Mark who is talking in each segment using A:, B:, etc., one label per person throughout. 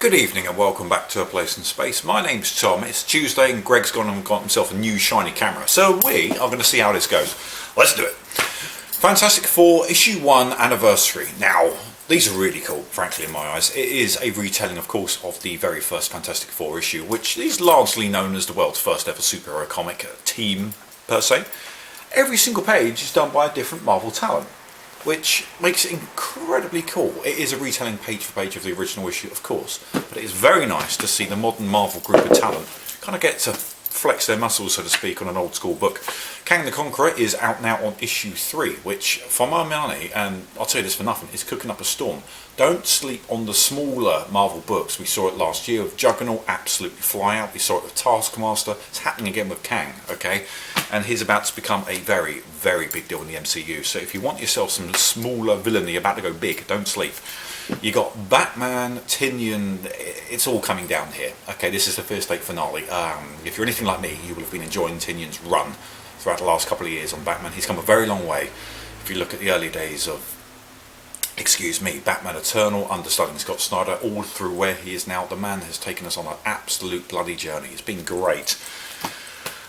A: Good evening and welcome back to A Place in Space. My name's Tom. It's Tuesday and Greg's gone and got himself a new shiny camera. So we are going to see how this goes. Let's do it. Fantastic Four issue 1 anniversary. Now, these are really cool, frankly, in my eyes. It is a retelling, of course, of the very first Fantastic Four issue, which is largely known as the world's first ever superhero comic team, per se. Every single page is done by a different Marvel talent, which makes it incredibly cool. It is a retelling page for page of the original issue, of course, but it is very nice to see the modern Marvel group of talent kind of get to flex their muscles, so to speak, on an old school book. Kang the Conqueror is out now on issue 3, which, for my money, and I'll tell you this for nothing, is cooking up a storm. Don't sleep on the smaller Marvel books. We saw it last year with Juggernaut absolutely fly out. We saw it with Taskmaster. It's happening again with Kang, okay? And he's about to become a very, very big deal in the MCU. So if you want yourself some smaller villainy about to go big, don't sleep. You got Batman, Tynion, it's all coming down here. Okay, this is the first take finale. If you're anything like me, you will have been enjoying Tynion's run throughout the last couple of years on Batman. He's come a very long way. If you look at the early days of, Batman Eternal, understudying Scott Snyder, all through where he is now, the man has taken us on an absolute bloody journey. It's been great.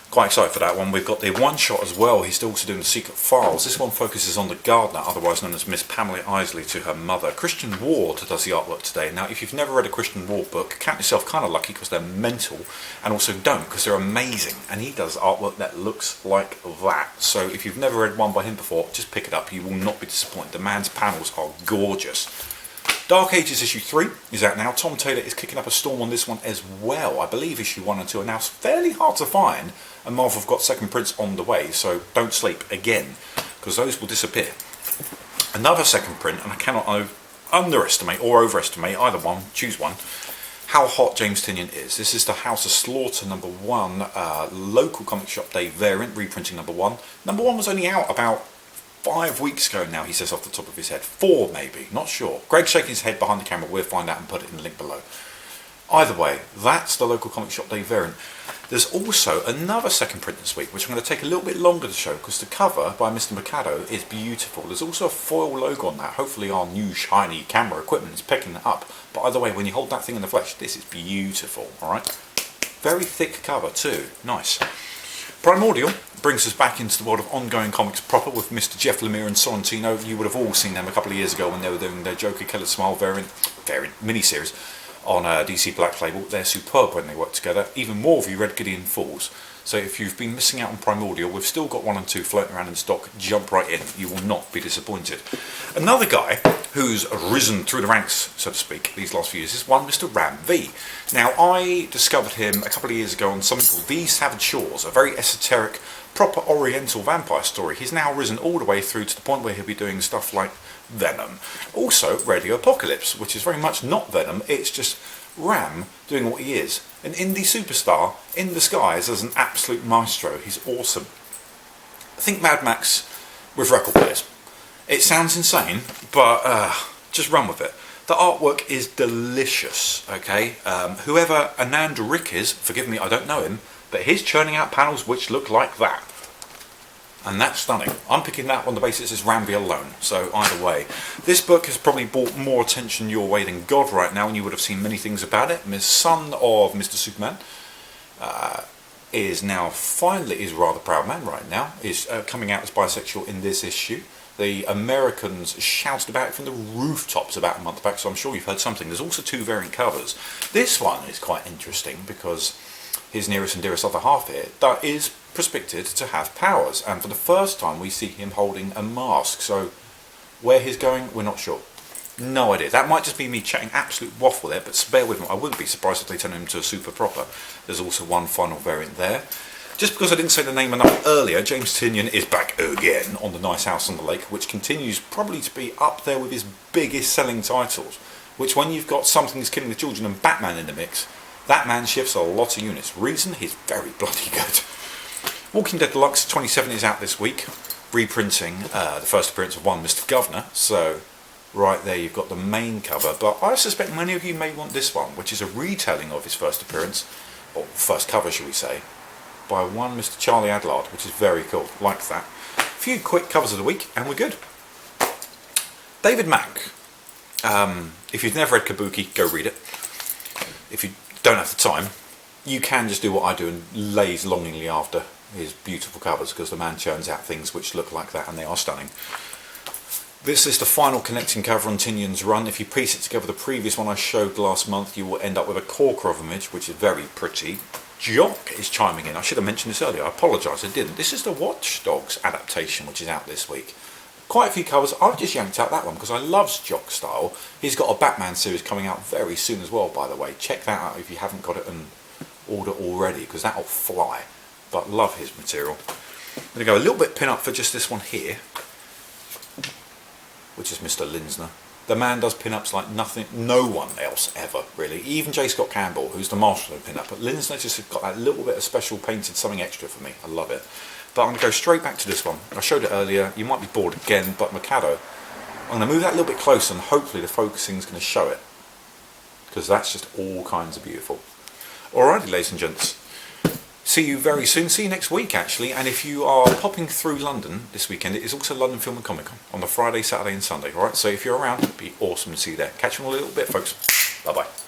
A: Quite excited for that one. We've got the one-shot as well. He's also doing the Secret Files. This one focuses on the gardener, otherwise known as Miss Pamela Isley, to her mother. Christian Ward does the artwork today. Now, if you've never read a Christian Ward book, count yourself kind of lucky because they're mental, and also don't because they're amazing. And he does artwork that looks like that. So if you've never read one by him before, just pick it up. You will not be disappointed. The man's panels are gorgeous. Dark Ages issue 3 is out now. Tom Taylor is kicking up a storm on this one as well. I believe issue 1 and 2 are now fairly hard to find, and Marvel have got second prints on the way, so don't sleep again, because those will disappear. Another second print, and I cannot underestimate or overestimate, either one, choose one, how hot James Tynion is. This is the House of Slaughter number 1, local comic shop day variant, reprinting number 1. Number 1 was only out about 5 weeks ago now, he says off the top of his head. 4 maybe, not sure. Greg's shaking his head behind the camera. We'll find out and put it in the link below. Either way, that's the local comic shop day variant. There's also another second print this week, which I'm going to take a little bit longer to show because the cover by Mr. Mikado is beautiful. There's also a foil logo on that. Hopefully our new shiny camera equipment is picking that up. But either way, when you hold that thing in the flesh, this is beautiful, alright? Very thick cover too. Nice. Primordial brings us back into the world of ongoing comics proper with Mr. Jeff Lemire and Sorrentino. You would have all seen them a couple of years ago when they were doing their Joker Killer Smile variant miniseries on DC Black Label. They're superb when they work together. Even more if you read Gideon Falls. So if you've been missing out on Primordial, we've still got 1 and 2 floating around in stock. Jump right in. You will not be disappointed. Another guy who's risen through the ranks, so to speak, these last few years is one Mr. Ram V. Now, I discovered him a couple of years ago on something called The Savage Shores, a very esoteric, proper oriental vampire story. He's now risen all the way through to the point where he'll be doing stuff like Venom. Also, Radio Apocalypse, which is very much not Venom, it's just Ram doing what he is. An indie superstar in disguise as an absolute maestro. He's awesome. Think Mad Max with record players. It sounds insane, but just run with it. The artwork is delicious, okay? Whoever Anand Rick is, forgive me, I don't know him, but he's churning out panels which look like that. And that's stunning. I'm picking that on the basis it's Ramby alone, so either way. This book has probably brought more attention your way than God right now, and you would have seen many things about it. The son of Mr. Superman is now finally, is a rather proud man right now, is coming out as bisexual in this issue. The Americans shouted about it from the rooftops about a month back, so I'm sure you've heard something. There's also 2 variant covers. This one is quite interesting because his nearest and dearest other half here that is prospected to have powers, and for the first time we see him holding a mask. So where he's going, we're not sure. No idea. That might just be me chatting absolute waffle there, but bear with me. I wouldn't be surprised if they turn him into a super proper. There's also one final variant there. Just because I didn't say the name enough earlier, James Tynion is back again on The Nice House on the Lake, which continues probably to be up there with his biggest selling titles, which when you've got Something's Killing the Children and Batman in the mix, that man shifts a lot of units. Reason? He's very bloody good. Walking Dead Deluxe 27 is out this week, reprinting the first appearance of one Mr. Governor. So right there you've got the main cover, but I suspect many of you may want this one, which is a retelling of his first appearance, or first cover shall we say, by one Mr. Charlie Adlard, which is very cool. Like that. A few quick covers of the week and we're good. David Mack. If you've never read Kabuki, go read it. if you don't have the time, you can just do what I do and laze longingly after his beautiful covers, because the man churns out things which look like that and they are stunning. This is the final connecting cover on Tynion's run. If you piece it together with the previous one I showed last month, you will end up with a Corker image, which is very pretty. Jock is chiming in. I should have mentioned this earlier. I apologise, I didn't. This is the Watchdogs Adaptation, which is out this week. Quite a few covers. I've just yanked out that one because I love Jock's style. He's got a Batman series coming out very soon as well, by the way. Check that out if you haven't got it and order already, because that'll fly. But love his material. I'm going to go a little bit pin up for just this one here, which is Mr. Linzner. The man does pin-ups like nothing, no one else ever, really. Even J. Scott Campbell, who's the master of pin-up. But Linzner just got that little bit of special painted something extra for me. I love it. But I'm going to go straight back to this one. I showed it earlier. You might be bored again, but Mikado. I'm going to move that a little bit closer and hopefully the focusing is going to show it, because that's just all kinds of beautiful. Alrighty, ladies and gents. See you very soon. See you next week, actually. And if you are popping through London this weekend, it is also London Film and Comic Con on the Friday, Saturday and Sunday. Alright, so if you're around, it'd be awesome to see you there. Catch you in a little bit, folks. Bye-bye.